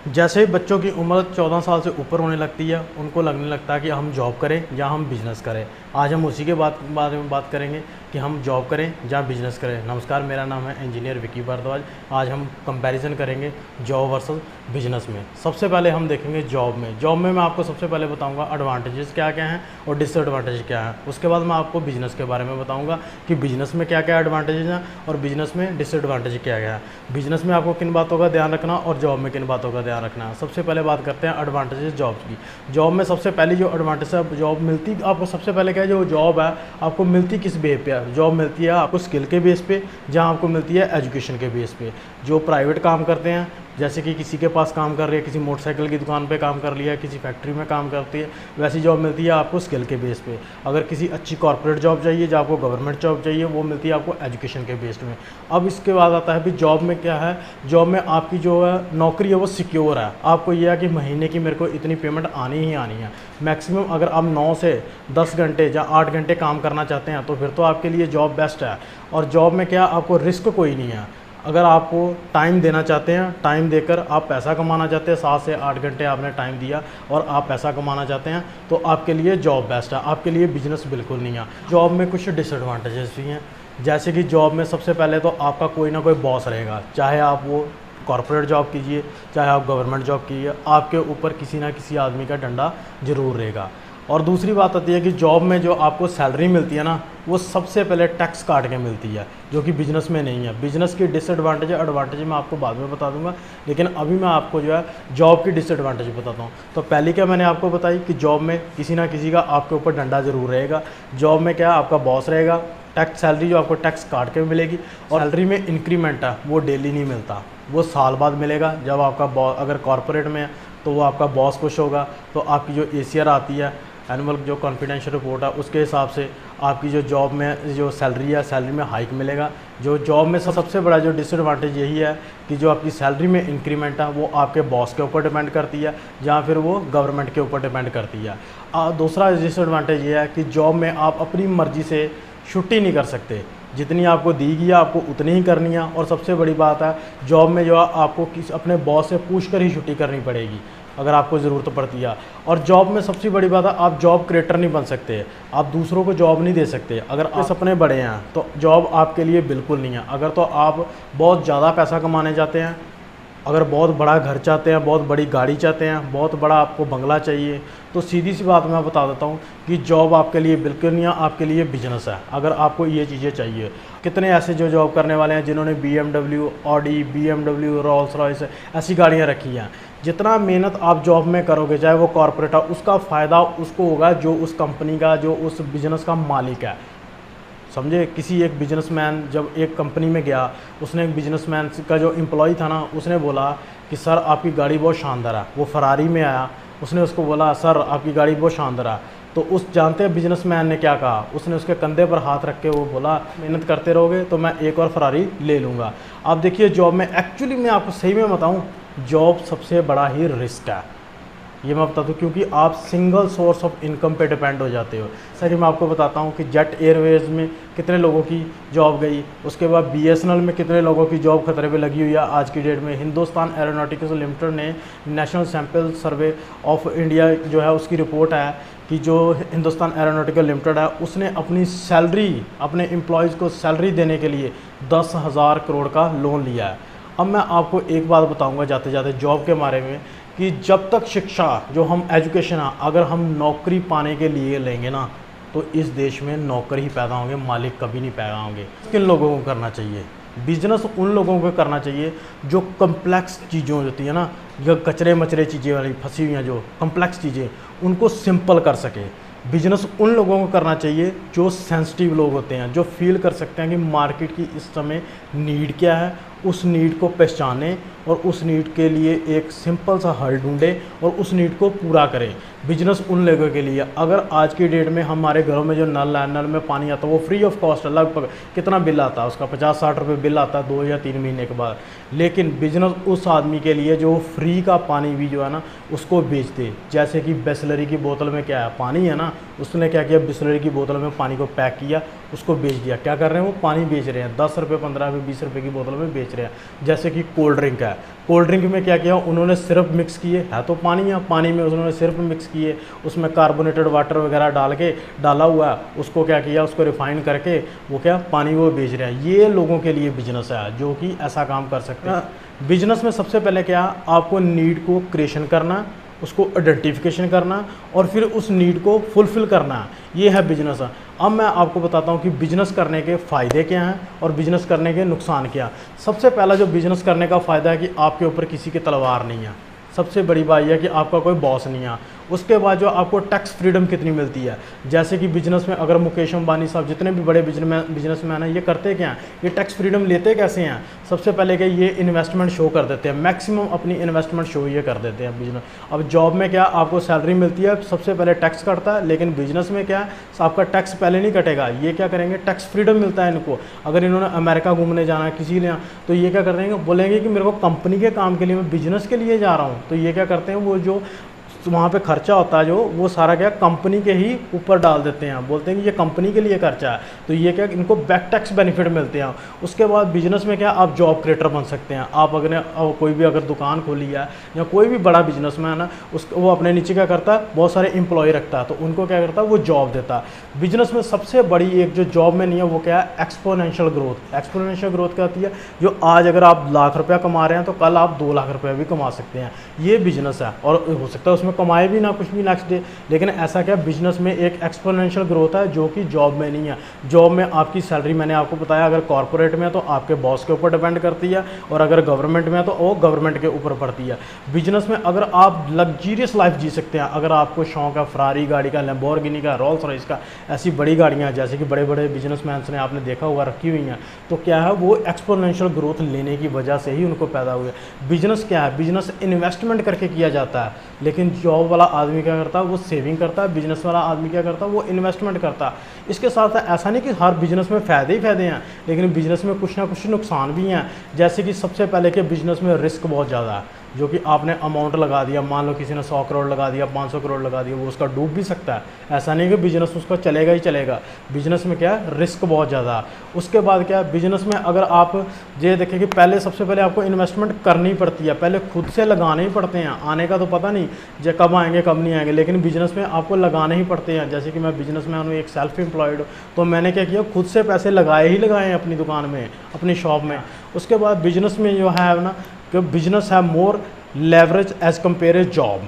जैसे ही बच्चों की उम्र 14 साल से ऊपर होने लगती है, उनको लगने लगता है कि हम जॉब करें या हम बिज़नेस करें। आज हम उसी के बारे में बात करेंगे कि हम जॉब करें या बिज़नेस करें। नमस्कार, मेरा नाम है इंजीनियर विकी भारद्वाज। आज हम कंपैरिजन करेंगे जॉब वर्सेस बिज़नेस में। सबसे पहले हम देखेंगे जॉब में। जॉब में मैं आपको सबसे पहले बताऊंगा एडवांटेजेस क्या क्या हैं और डिसएडवांटेज क्या हैं। उसके बाद मैं आपको बिज़नेस के बारे में बताऊँगा कि बिज़नेस में क्या क्या एडवांटेजेस हैं और बिज़नेस में डिसएडवांटेज क्या क्या है। बिज़नेस में आपको किन बातों का ध्यान रखना और जॉब में किन बातों का ध्यान रखना है। सबसे पहले बात करते हैं एडवांटेजेस जॉब की। जॉब में सबसे पहली जो एडवांटेज है, जॉब मिलती आपको सबसे पहले क्या है, जो जॉब है आपको मिलती किस बेस पे है। जॉब मिलती है आपको स्किल के बेस पे, जहाँ आपको मिलती है एजुकेशन के बेस पे। जो प्राइवेट काम करते हैं, जैसे कि किसी के पास काम कर रही है, किसी मोटरसाइकिल की दुकान पे काम कर लिया है, किसी फैक्ट्री में काम करती है, वैसी जॉब मिलती है आपको स्किल के बेस पे। अगर किसी अच्छी कॉर्पोरेट जॉब चाहिए, जो आपको गवर्नमेंट जॉब चाहिए, वो मिलती है आपको एजुकेशन के बेस में। अब इसके बाद आता है भी जॉब में क्या है। जॉब में आपकी जो है नौकरी है वो सिक्योर है। आपको यह है कि महीने की मेरे को इतनी पेमेंट आनी ही आनी है। मैक्सिमम अगर आप 9 से 10 घंटे या 8 घंटे काम करना चाहते हैं तो फिर तो आपके लिए जॉब बेस्ट है। और जॉब में क्या, आपको रिस्क कोई नहीं है। अगर आपको टाइम देना चाहते हैं, टाइम देकर आप पैसा कमाना चाहते हैं, 7 से 8 घंटे आपने टाइम दिया और आप पैसा कमाना चाहते हैं, तो आपके लिए जॉब बेस्ट है। आपके लिए बिजनेस बिल्कुल नहीं है। जॉब में कुछ डिसएडवांटेजेस भी हैं, जैसे कि जॉब में सबसे पहले तो आपका कोई ना कोई बॉस रहेगा। चाहे आप वो कॉर्पोरेट जॉब कीजिए, चाहे आप गवर्नमेंट जॉब कीजिए, आपके ऊपर किसी ना किसी आदमी का डंडा जरूर रहेगा। और दूसरी बात आती है कि जॉब में जो आपको सैलरी मिलती है ना, वो सबसे पहले टैक्स काट के मिलती है, जो कि बिज़नेस में नहीं है। बिज़नेस की डिसएडवांटेज एडवांटेज मैं आपको बाद में बता दूंगा, लेकिन अभी मैं आपको जो है जॉब की डिसएडवांटेज बताता हूँ। तो पहली क्या मैंने आपको बताई कि जॉब में किसी ना किसी का आपके ऊपर डंडा जरूर रहेगा। जॉब में क्या, आपका बॉस रहेगा, टैक्स सैलरी जो आपको टैक्स काट के मिलेगी, और सैलरी में इंक्रीमेंट है वो डेली नहीं मिलता, वो साल बाद मिलेगा। जब आपका बॉस अगर कॉर्पोरेट में है तो वो आपका बॉस खुश होगा, तो आपकी जो ACR आती है, एनुअल जो कॉन्फिडेंशियल रिपोर्ट है, उसके हिसाब से आपकी जो जॉब में जो सैलरी है, सैलरी में हाइक मिलेगा। जो जॉब में सबसे बड़ा जो डिसएडवांटेज यही है कि जो आपकी सैलरी में इंक्रीमेंट है वो आपके बॉस के ऊपर डिपेंड करती है, या फिर वो गवर्नमेंट के ऊपर डिपेंड करती है। दूसरा डिसएडवांटेज ये है कि जॉब में आप अपनी मर्ज़ी से छुट्टी नहीं कर सकते। जितनी आपको दी गई है आपको उतनी ही करनी है। और सबसे बड़ी बात है, जॉब में जो आपको अपने बॉस से पूछ कर ही छुट्टी करनी पड़ेगी अगर आपको ज़रूरत पड़ती है। और जॉब में सबसे बड़ी बात है, आप जॉब क्रिएटर नहीं बन सकते, आप दूसरों को जॉब नहीं दे सकते। अगर आपके सपने बड़े हैं तो जॉब आपके लिए बिल्कुल नहीं है। अगर तो आप बहुत ज़्यादा पैसा कमाने चाहते हैं, अगर बहुत बड़ा घर चाहते हैं, बहुत बड़ी गाड़ी चाहते हैं, बहुत बड़ा आपको बंगला चाहिए, तो सीधी सी बात मैं बता देता हूँ कि जॉब आपके लिए बिल्कुल नहीं है, आपके लिए बिजनेस है। अगर आपको ये चीज़ें चाहिए, कितने ऐसे जो जॉब करने वाले हैं जिन्होंने BMW, Audi, BMW, Rolls Royce ऐसी गाड़ियाँ रखी हैं। जितना मेहनत आप जॉब में करोगे, चाहे वो कॉर्पोरेट है, उसका फ़ायदा उसको होगा जो उस कंपनी का, जो उस बिज़नेस का मालिक है। समझे, किसी एक बिजनेसमैन जब एक कंपनी में गया, उसने एक बिजनेसमैन का जो एम्प्लॉय था ना, उसने बोला कि सर आपकी गाड़ी बहुत शानदार है। वो फरारी में आया, उसने उसको बोला सर आपकी गाड़ी बहुत शानदार है। तो उस जानते हैं बिजनेसमैन ने क्या कहा, उसने उसके कंधे पर हाथ रख के वो बोला मेहनत करते रहोगे तो मैं एक और फरारी ले लूँगा। आप देखिए जॉब में एक्चुअली मैं आपको सही में बताऊँ, जॉब सबसे बड़ा ही रिस्क है, ये मैं बता दूँ, क्योंकि आप सिंगल सोर्स ऑफ इनकम पे डिपेंड हो जाते हो। सर मैं आपको बताता हूँ कि जेट एयरवेज़ में कितने लोगों की जॉब गई, उसके बाद BSNL में कितने लोगों की जॉब खतरे पे लगी हुई है आज की डेट में। हिंदुस्तान एरोनॉटिक्स लिमिटेड ने national sample survey of India जो है उसकी रिपोर्ट है कि जो हिंदुस्तान एरोनॉटिकल लिमिटेड है, उसने अपनी सैलरी, अपने एम्प्लॉयज़ को सैलरी देने के लिए 10,000 करोड़ का लोन लिया है। अब मैं आपको एक बात बताऊँगा जाते जाते जॉब के बारे में, कि जब तक शिक्षा जो हम एजुकेशन है, अगर हम नौकरी पाने के लिए लेंगे ना, तो इस देश में नौकर ही पैदा होंगे, मालिक कभी नहीं पैदा होंगे। किन लोगों को करना चाहिए बिजनेस? उन लोगों को करना चाहिए जो कम्प्लेक्स चीज़ें होती है ना, या कचरे मचरे चीज़ें वाली फंसी हुई हैं जो कम्प्लेक्स चीज़ें, उनको सिंपल कर सके। बिजनेस उन लोगों को करना चाहिए जो सेंसिटिव लोग होते हैं, जो फील कर सकते हैं कि मार्केट की इस समय नीड क्या है, उस नीड को पहचानें और उस नीड के लिए एक सिंपल सा हल ढूंढें और उस नीड को पूरा करें। बिजनेस उन लोगों के लिए, अगर आज की डेट में हमारे घरों में जो नल है, नल में पानी आता है, वो फ्री ऑफ कॉस्ट है। लगभग कितना बिल आता है उसका, 50-60 रुपये बिल आता है 2 या 3 महीने के बाद। लेकिन बिजनेस उस आदमी के लिए जो फ्री का पानी भी जो है ना उसको बेचते। जैसे कि बिसलरी की बोतल में क्या है, पानी है ना, उसने क्या किया, बिसलरी की बोतल में पानी को पैक किया, उसको बेच दिया। क्या कर रहे हैं, वो पानी बेच रहे हैं, 10 रुपये, 15 रुपये, 20 रुपये की बोतल में बेच रहे हैं। जैसे कि कोल्ड ड्रिंक है, कोल्ड ड्रिंक में क्या किया, उन्होंने सिर्फ मिक्स किए, है तो पानी है, पानी में उन्होंने सिर्फ मिक्स किए, उसमें कार्बोनेटेड वाटर वगैरह डाला हुआ है, उसको क्या किया, उसको रिफाइन करके वो क्या पानी वो बेच रहे हैं। ये लोगों के लिए बिजनेस है जो कि ऐसा काम कर सकते हैं। बिजनेस में सबसे पहले क्या, आपको नीड को क्रिएशन करना, उसको आइडेंटिफिकेशन करना और फिर उस नीड को फुलफ़िल करना, ये है बिजनेस। अब मैं आपको बताता हूँ कि बिजनेस करने के फ़ायदे क्या हैं और बिजनेस करने के नुकसान क्या। सबसे पहला जो बिजनेस करने का फ़ायदा है कि आपके ऊपर किसी की तलवार नहीं है। सबसे बड़ी बात यह है कि आपका कोई बॉस नहीं है। उसके बाद जो आपको टैक्स फ्रीडम कितनी मिलती है, जैसे कि बिजनेस में अगर मुकेश अंबानी साहब जितने भी बड़े बिजनेसमैन हैं, ये करते क्या हैं, ये टैक्स फ्रीडम लेते कैसे हैं। सबसे पहले कि ये इन्वेस्टमेंट शो कर देते हैं, मैक्सिमम अपनी इन्वेस्टमेंट शो ये कर देते हैं बिजनेस। अब जॉब में क्या, आपको सैलरी मिलती है, सबसे पहले टैक्स कटता है, लेकिन बिजनेस में क्या है, आपका टैक्स पहले नहीं कटेगा। ये क्या करेंगे, टैक्स फ्रीडम मिलता है इनको। अगर इन्होंने अमेरिका घूमने जाना है किसी ने, तो ये क्या करेंगे, बोलेंगे कि मेरे को कंपनी के काम के लिए, मैं बिजनेस के लिए जा रहा हूँ, तो ये क्या करते हैं, वो जो वहाँ पे खर्चा होता है जो, वो सारा क्या कंपनी के ही ऊपर डाल देते हैं, बोलते हैं कि ये कंपनी के लिए खर्चा है, तो ये क्या इनको बैक टैक्स बेनिफिट मिलते हैं। उसके बाद बिजनेस में क्या, आप जॉब क्रिएटर बन सकते हैं। आप अगर कोई भी अगर दुकान खोली है या कोई भी बड़ा बिजनेसमैन है, वो अपने नीचे क्या करता है, बहुत सारे एम्प्लॉय रखता है, तो उनको क्या करता है, वो जॉब देता है। बिजनेस में सबसे बड़ी एक जो जॉब में नहीं है वो क्या है, एक्सपोनेंशियल ग्रोथ। एक्सपोनेंशियल ग्रोथ क्या होती है, जो आज अगर आप लाख रुपया कमा रहे हैं तो कल आप 2 लाख रुपया भी कमा सकते हैं। ये बिजनेस है, और हो सकता है उसमें कमाए भी ना कुछ भी नेक्स्ट डे, लेकिन ऐसा क्या, बिजनेस में एक एक्सपोनेंशियल ग्रोथ है जो कि जॉब में नहीं है। जॉब में आपकी सैलरी मैंने आपको बताया, अगर कॉर्पोरेट में है तो आपके बॉस के ऊपर डिपेंड करती है, और अगर गवर्नमेंट में है तो वो गवर्नमेंट के ऊपर पड़ती है। बिजनेस में अगर आप लग्जरियस लाइफ जी सकते हैं, अगर आपको शौक है फरारी गाड़ी का, लैम्बोर्गिनी का, रोल्स रॉयस का, ऐसी बड़ी गाड़ियाँ जैसे कि बड़े बड़े बिजनेसमैन ने आपने देखा हुआ रखी हुई हैं, तो क्या है, वो एक्सपोनेंशियल ग्रोथ लेने की वजह से ही उनको पैदा हुए। बिजनेस क्या है, बिजनेस इन्वेस्टमेंट करके किया जाता है, लेकिन जॉब वाला आदमी क्या करता है, वो सेविंग करता है। बिजनेस वाला आदमी क्या करता है, वो इन्वेस्टमेंट करता है। इसके साथ ऐसा नहीं कि हर बिजनेस में फ़ायदे ही फ़ायदे हैं, लेकिन बिजनेस में कुछ ना कुछ नुकसान भी हैं। जैसे कि सबसे पहले कि बिजनेस में रिस्क बहुत ज़्यादा है, जो कि आपने अमाउंट लगा दिया, मान लो किसी ने 100 करोड़ लगा दिया, 500 करोड़ लगा दिया, वो उसका डूब भी सकता है। ऐसा नहीं कि बिजनेस उसका चलेगा ही चलेगा। बिजनेस में क्या है, रिस्क बहुत ज़्यादा है। उसके बाद क्या है, बिजनेस में अगर आप ये देखें कि पहले सबसे पहले आपको इन्वेस्टमेंट करनी पड़ती है, पहले खुद से लगाने ही पड़ते हैं। आने का तो पता नहीं जो कब आएंगे कब नहीं आएंगे, लेकिन बिजनेस में आपको लगाने ही पड़ते हैं। जैसे कि मैं बिजनेसमैन हूँ, एक सेल्फ एम्प्लॉयड, तो मैंने क्या किया, खुद से पैसे लगाए ही लगाए हैं अपनी दुकान में, अपनी शॉप में। उसके बाद बिजनेस में जो है ना, कि बिजनेस है more leverage as compare a job.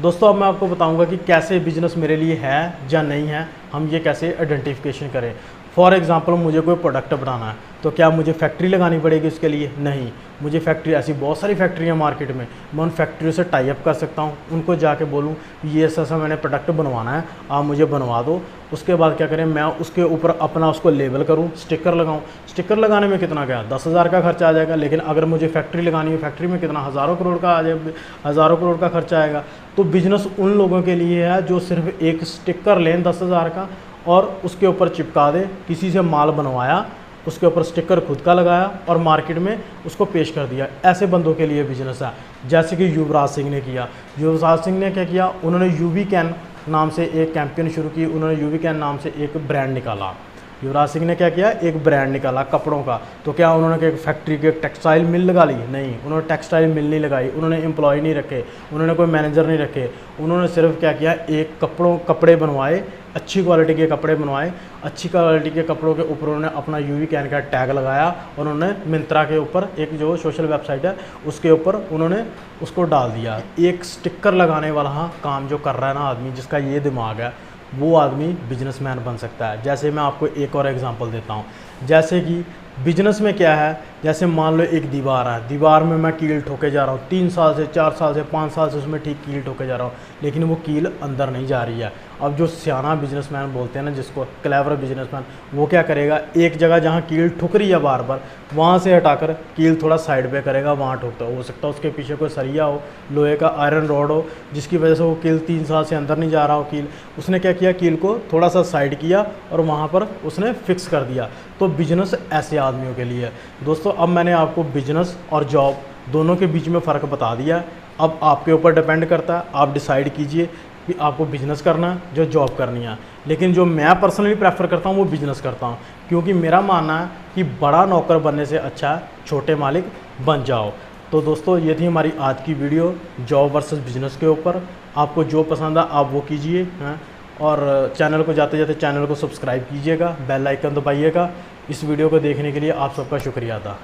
दोस्तों अब मैं आपको बताऊंगा कि कैसे बिजनेस मेरे लिए है या नहीं है, हम ये कैसे आइडेंटिफिकेशन करें। फॉर एग्ज़ाम्पल मुझे कोई प्रोडक्ट बनाना है, तो क्या मुझे फैक्ट्री लगानी पड़ेगी उसके लिए? नहीं, मुझे फैक्ट्री, ऐसी बहुत सारी फैक्ट्रियाँ मार्केट में, मैं उन फैक्ट्रियों से टाई अप कर सकता हूँ। उनको जाके बोलूँ ये ऐसा मैंने प्रोडक्ट बनवाना है, आप मुझे बनवा दो। उसके बाद क्या करें, मैं उसके ऊपर अपना उसको लेबल करूँ, स्टिकर लगाऊँ। स्टिकर लगाने में कितना क्या, 10,000 का खर्चा आ जाएगा, लेकिन अगर मुझे फैक्ट्री लगानी है, फैक्ट्री में कितना, हज़ारों करोड़ का आ जाएगा, हज़ारों करोड़ का खर्चा आएगा। तो बिजनेस उन लोगों के लिए है जो सिर्फ एक स्टिकर लें 10,000 का और उसके ऊपर चिपका दें, किसी से माल बनवाया, उसके ऊपर स्टिकर खुद का लगाया और मार्केट में उसको पेश कर दिया। ऐसे बंदों के लिए बिजनेस है। जैसे कि युवराज सिंह ने किया। युवराज सिंह ने क्या किया, उन्होंने यूवी कैन नाम से एक कैंपेन शुरू की, उन्होंने यूवी कैन नाम से एक ब्रांड निकाला। युवराज सिंह ने क्या किया, एक ब्रांड निकाला कपड़ों का। तो क्या उन्होंने एक फैक्ट्री की एक टेक्सटाइल मिल लगा ली? नहीं, उन्होंने टेक्सटाइल मिल नहीं लगाई, उन्होंने एम्प्लॉय नहीं रखे, उन्होंने कोई मैनेजर नहीं रखे। उन्होंने सिर्फ क्या किया, एक कपड़े बनवाए, अच्छी क्वालिटी के कपड़े बनवाए, अच्छी क्वालिटी के कपड़ों के ऊपर उन्होंने अपना यूवी कैन का टैग लगाया और उन्होंने मिंत्रा के ऊपर, एक जो सोशल वेबसाइट है उसके ऊपर उन्होंने उसको डाल दिया। एक स्टिकर लगाने वाला काम जो कर रहा है ना आदमी, जिसका ये दिमाग है, वो आदमी बिजनेसमैन बन सकता है। जैसे मैं आपको एक और एग्जांपल देता हूँ। जैसे कि बिजनेस में क्या है, जैसे मान लो एक दीवार है, दीवार में मैं कील ठोके जा रहा हूँ, 3 साल से 4 साल से 5 साल से उसमें ठीक कील ठोके जा रहा हूँ, लेकिन वो कील अंदर नहीं जा रही है। अब जो सियाना बिजनेसमैन बोलते हैं ना, जिसको क्लेवर बिजनेसमैन, वो क्या करेगा, एक जगह जहाँ कील ठुक रही है बार बार, वहाँ से हटाकर कील थोड़ा साइड पे करेगा, वहाँ ठोकता हो सकता है उसके पीछे कोई सरिया हो, लोहे का आयरन रॉड हो, जिसकी वजह से वो कील 3 साल से अंदर नहीं जा रहा हो कील। उसने क्या किया, कील को थोड़ा सा साइड किया और वहाँ पर उसने फिक्स कर दिया। तो बिजनेस ऐसे आदमियों के लिए है। दोस्तों अब मैंने आपको बिजनेस और जॉब दोनों के बीच में फ़र्क बता दिया। अब आपके ऊपर डिपेंड करता है, आप डिसाइड कीजिए कि आपको बिजनेस करना है जो जॉब करनी है। लेकिन जो मैं पर्सनली प्रेफर करता हूँ वो बिजनेस करता हूँ, क्योंकि मेरा मानना है कि बड़ा नौकर बनने से अच्छा है छोटे मालिक बन जाओ। तो दोस्तों ये थी हमारी आज की वीडियो जॉब वर्सेस बिजनेस के ऊपर। आपको जो पसंद है आप वो कीजिए, हैं, और चैनल को जाते जाते चैनल को सब्सक्राइब कीजिएगा, बेल आइकन दबाइएगा। इस वीडियो को देखने के लिए आप सबका शुक्रिया था।